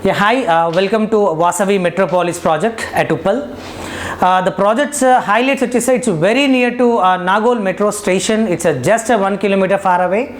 Yeah, hi, welcome to Vasavi Metropolis project at Uppal. The project's highlights, it's very near to Nagol metro station. It's just 1 kilometer far away,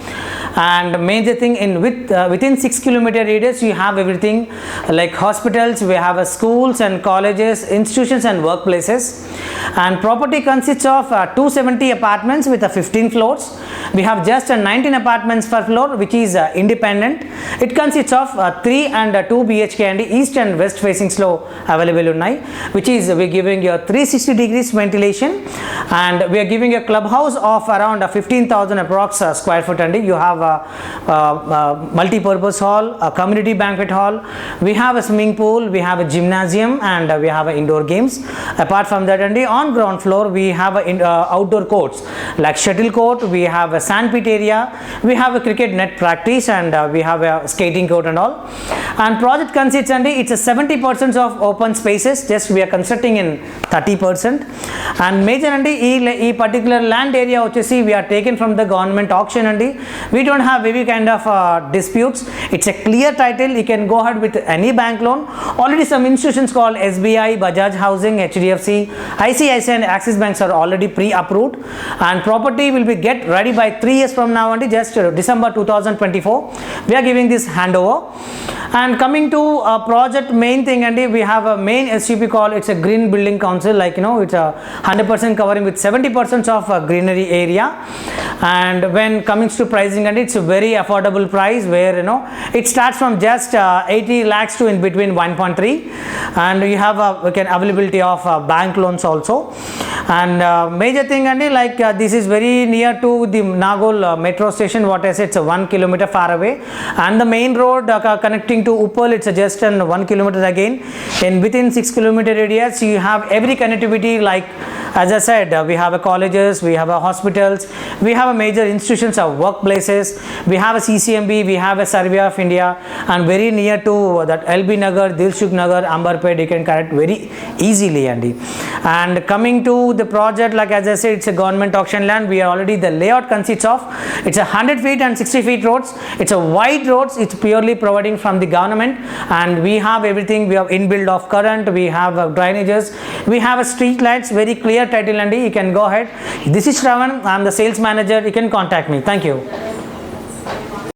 and major thing within 6 kilometer radius you have everything like hospitals, we have schools and colleges, institutions and workplaces. And property consists of 270 apartments with 15 floors. We have just 19 apartments per floor, which is independent. It consists of 3 and 2 BHK and east and west facing floor available unnai, which is we're giving you 360 degrees ventilation, and we are giving a clubhouse of around 15,000 approx square foot, and you have a multi-purpose hall, a community banquet hall, we have a swimming pool, we have a gymnasium, and we have indoor games. Apart from that, and on ground floor we have outdoor courts like shuttle court, we have a sandpit area, we have a cricket net practice, and we have a skating court and all. And project consists, and it's a 70% of open spaces, just we are constructing in 30%. And major and e particular land area vachesi we are taken from the government auction, and we don't have any kind of disputes. It's a clear title, you can go ahead with any bank loan. Already some institutions called SBI, Bajaj Housing, HDFC, ICICI and Axis banks are already pre-approved, and property will be get ready by 3 years from now, and just December 2024 we are giving this handover. And coming to project main thing, and we have a main SUP called, it's a green building council, like it's a 100% covering with 70% of greenery area. And when coming to pricing, and it's a very affordable price where it starts from just 80 lakhs to in between 1.3, and you have availability of bank loans also. And major thing, and this is very near to the Nagol metro station. What I said, it's 1 kilometer far away, and the main road connecting to Uppal, it's just 1 kilometer again. In within 6 kilometer radius you have every connectivity, like as I said, we have a colleges, we have a hospitals, we have a major institutions of workplaces, we have a CCMB, we have a Survey of India, and very near to that LB Nagar, Dilsukh Nagar, Ambarpet, you can connect very easily, Andy. And coming to the project, like as I said, it's a government auction land. We are already, the layout consists of, it's 100 feet and 60 feet roads, it's a wide roads, it's purely providing from the government, and we have everything, we have inbuilt of current, we have drainages, we have a street lights, very clear title, and you can go ahead. This is Shravan, I am the sales manager, you can contact me. Thank you.